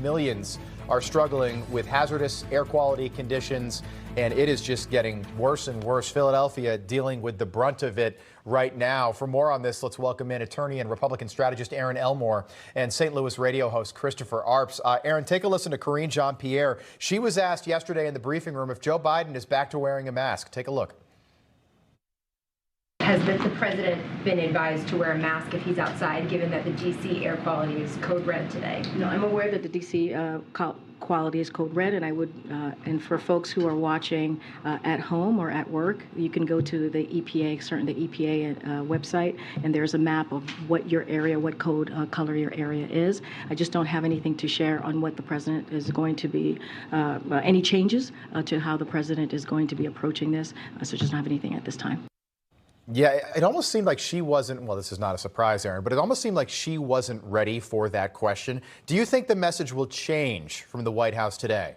Millions are struggling with hazardous air quality conditions, and it is just getting worse and worse. Philadelphia dealing with the brunt of it right now. For more on this, let's welcome in attorney and Republican strategist Aaron Elmore and St. Louis radio host Christopher Arps. Aaron, take a listen to Karine Jean-Pierre. She was asked yesterday in the briefing room if Joe Biden is back to wearing a mask. Take a look. Has the president been advised to wear a mask if he's outside, given that the D.C. air quality is code red today? No, I'm aware that the D.C. quality is code red, and I would, and for folks who are watching at home or at work, you can go to the EPA, certainly the EPA website, and there's a map of what your area, what code color your area is. I just don't have anything to share on what the president is going to be, any changes to how the president is going to be approaching this, so just don't have anything at this time. Yeah, it almost seemed like she wasn't, well, this is not a surprise, Aaron, but it almost seemed like she wasn't ready for that question. Do you think the message will change from the White House today?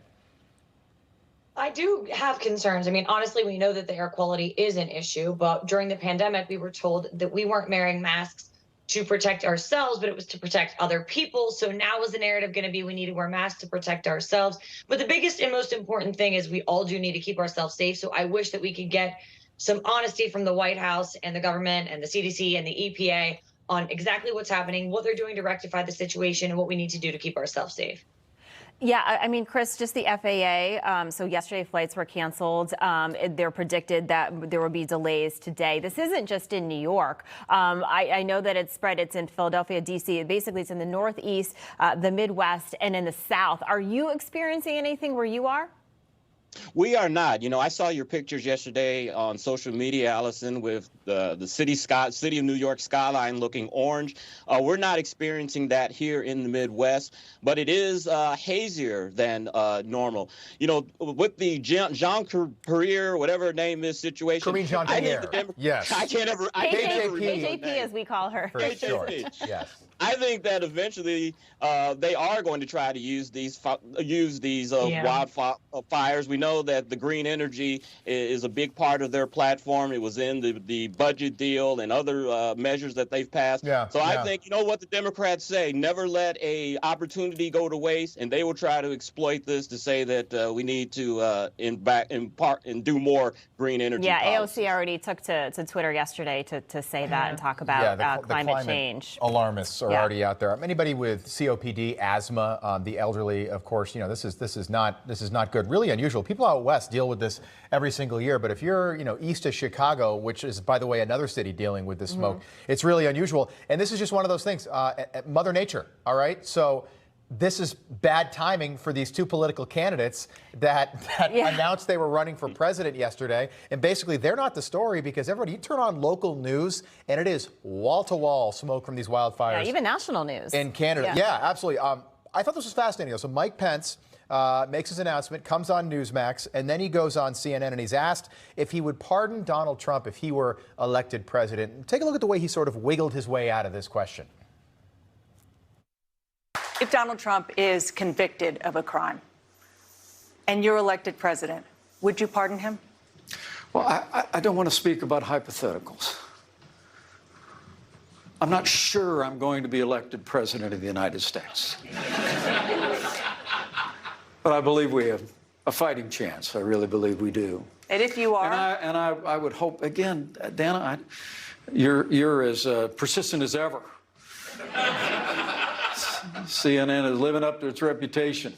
I do have concerns. I mean, honestly, we know that the air quality is an issue, but during the pandemic, we were told that we weren't wearing masks to protect ourselves, but it was to protect other people. So now is the narrative going to be we need to wear masks to protect ourselves. But the biggest and most important thing is we all do need to keep ourselves safe. So I wish that we could get some honesty from the White House and the government and the CDC and the EPA on exactly what's happening, what they're doing to rectify the situation, and what we need to do to keep ourselves safe. Yeah, I mean, Chris, just the FAA. So yesterday flights were canceled. They're predicted that there will be delays today. This isn't just in New York. I know that it's spread. It's in Philadelphia, D.C. Basically, it's in the Northeast, the Midwest, and in the South. Are you experiencing anything where you are? We are not. You know, I saw your pictures yesterday on social media, Allison, with the city of New York skyline looking orange. We're not experiencing that here in the Midwest, but it is hazier than normal. You know, with the Jean-Pierre, whatever her name is, situation. Karine Jean-Pierre. Yes. I can't ever. KJP, as we call her. For short. Yes. I think that eventually they are going to try to use these wildfires. We know that the green energy is a big part of their platform. It was in the budget deal and other measures that they've passed. Yeah, so I think, you know what the Democrats say, never let a opportunity go to waste, and they will try to exploit this to say that we need to do more green energy policies. AOC already took to Twitter yesterday to say that and talk about climate change. Alarmists are already out there. Anybody with COPD, asthma, the elderly, of course, you know, this is not good. Really unusual. People out west deal with this every single year, but if you're, you know, east of Chicago, which is, by the way, another city dealing with this smoke, it's really unusual. And this is just one of those things. Mother Nature. All right. So this is bad timing for these two political candidates that announced they were running for president yesterday. And basically, they're not the story because everybody, you turn on local news and it is wall-to-wall smoke from these wildfires. Yeah, even national news. In Canada. Yeah, absolutely. I thought this was fascinating. So Mike Pence makes his announcement, comes on Newsmax, and then he goes on CNN and he's asked if he would pardon Donald Trump if he were elected president. Take a look at the way he sort of wiggled his way out of this question. If Donald Trump is convicted of a crime and you're elected president, would you pardon him? Well, I don't want to speak about hypotheticals. I'm not sure I'm going to be elected president of the United States. But I believe we have a fighting chance. I really believe we do. And if you are? And I would hope, again, Dana, you're as persistent as ever. CNN is living up to its reputation.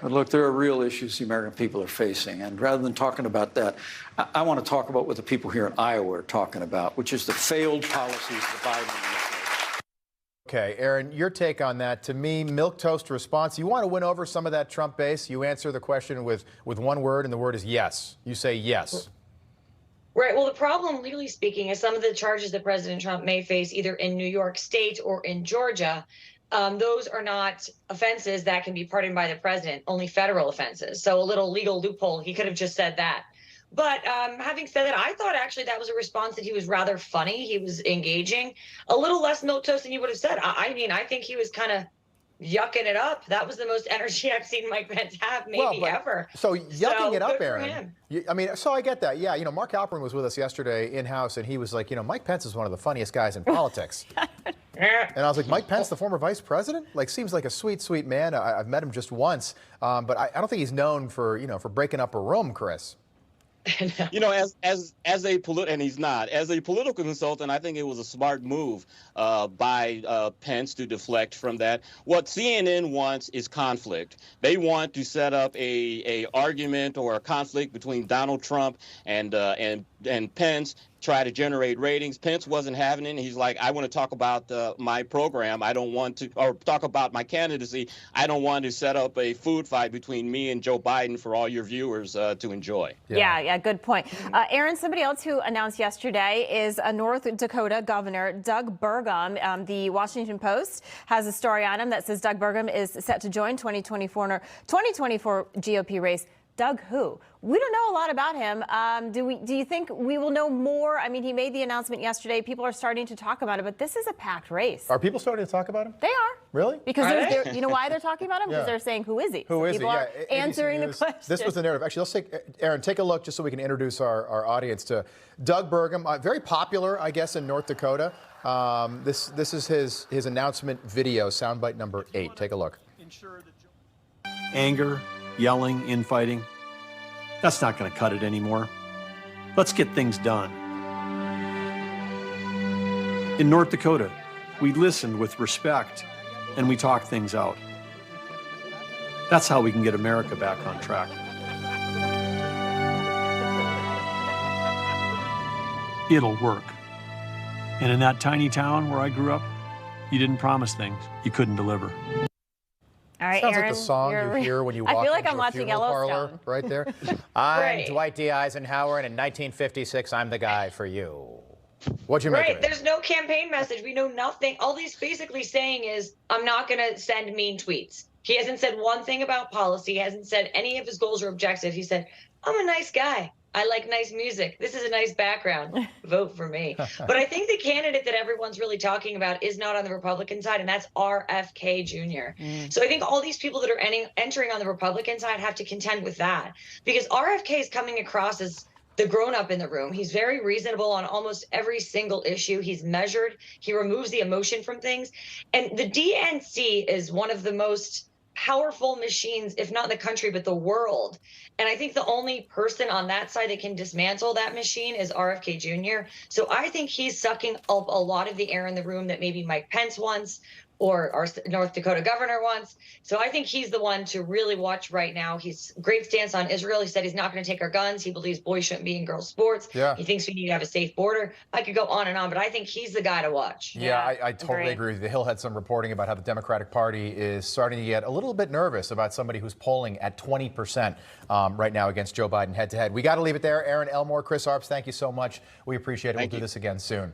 But look, there are real issues the American people are facing. And rather than talking about that, I want to talk about what the people here in Iowa are talking about, which is the failed policies of the Biden administration. Okay, Aaron, your take on that. To me, milquetoast response. You want to win over some of that Trump base? You answer the question with one word, and the word is yes. You say yes. Right. Well, the problem, legally speaking, is some of the charges that President Trump may face either in New York State or in Georgia. Those are not offenses that can be pardoned by the president, only federal offenses. So a little legal loophole. He could have just said that. But having said that, I thought actually that was a response that he was rather funny. He was engaging, a little less milquetoast than you would have said. I mean, I think he was kind of yucking it up. That was the most energy I've seen Mike Pence have ever. So yucking it up, Aaron. I mean, so I get that. Yeah, you know, Mark Halperin was with us yesterday in-house, and he was like, you know, Mike Pence is one of the funniest guys in politics. And I was like, Mike Pence, the former vice president? Like, seems like a sweet, sweet man. I've met him just once, but I don't think he's known for, for breaking up a room, Chris. As a and he's not, as a political consultant, I think it was a smart move by Pence to deflect from that. What CNN wants is conflict. They want to set up a argument or a conflict between Donald Trump and Pence, try to generate ratings. Pence wasn't having it. He's like, I want to talk about my program. I don't want to, or talk about my candidacy. I don't want to set up a food fight between me and Joe Biden for all your viewers to enjoy. Yeah, good point. Aaron, somebody else who announced yesterday is North Dakota Governor Doug Burgum. The Washington Post has a story on him that says Doug Burgum is set to join 2024 GOP race. Doug who? We don't know a lot about him. Do you think we will know more? I mean, he made the announcement yesterday. People are starting to talk about it, but this is a packed race. Are people starting to talk about him? They are. Really? Because you know why they're talking about him? Because they're saying, who is he? Who is he? People are answering the question. This was the narrative. Actually, let's take, Aaron, take a look just so we can introduce our audience to Doug Burgum. Very popular, I guess, in North Dakota. This is his announcement video, soundbite number 8. Take a look. Anger, yelling, infighting. That's not going to cut it anymore. Let's get things done. In North Dakota, we listened with respect and we talked things out. That's how we can get America back on track. It'll work. And in that tiny town where I grew up, you didn't promise things you couldn't deliver. All right, Sounds Aaron, like the song you hear when you walk I feel like into I'm a watching funeral parlor, Yellowstone. right there. I'm Dwight D. Eisenhower, and in 1956, I'm the guy for you. What'd you make of Right. it? There's no campaign message. We know nothing. All he's basically saying is, I'm not going to send mean tweets. He hasn't said one thing about policy. He hasn't said any of his goals or objectives. He said, I'm a nice guy. I like nice music. This is a nice background. Vote for me. But I think the candidate that everyone's really talking about is not on the Republican side, and that's RFK Jr. So I think all these people that are entering on the Republican side have to contend with that, because RFK is coming across as the grown-up in the room. He's very reasonable on almost every single issue. He's measured. He removes the emotion from things. And the DNC is one of the most powerful machines, if not in the country, but the world. And I think the only person on that side that can dismantle that machine is RFK Jr. So I think he's sucking up a lot of the air in the room that maybe Mike Pence wants, or our North Dakota governor wants. So I think he's the one to really watch right now. He's great stance on Israel. He said he's not going to take our guns. He believes boys shouldn't be in girls' sports. Yeah. He thinks we need to have a safe border. I could go on and on, but I think he's the guy to watch. Yeah, I totally agree with you. The Hill had some reporting about how the Democratic Party is starting to get a little bit nervous about somebody who's polling at 20% right now against Joe Biden head-to-head. We got to leave it there. Aaron Elmore, Chris Arps, thank you so much. We appreciate it. We'll do this again soon.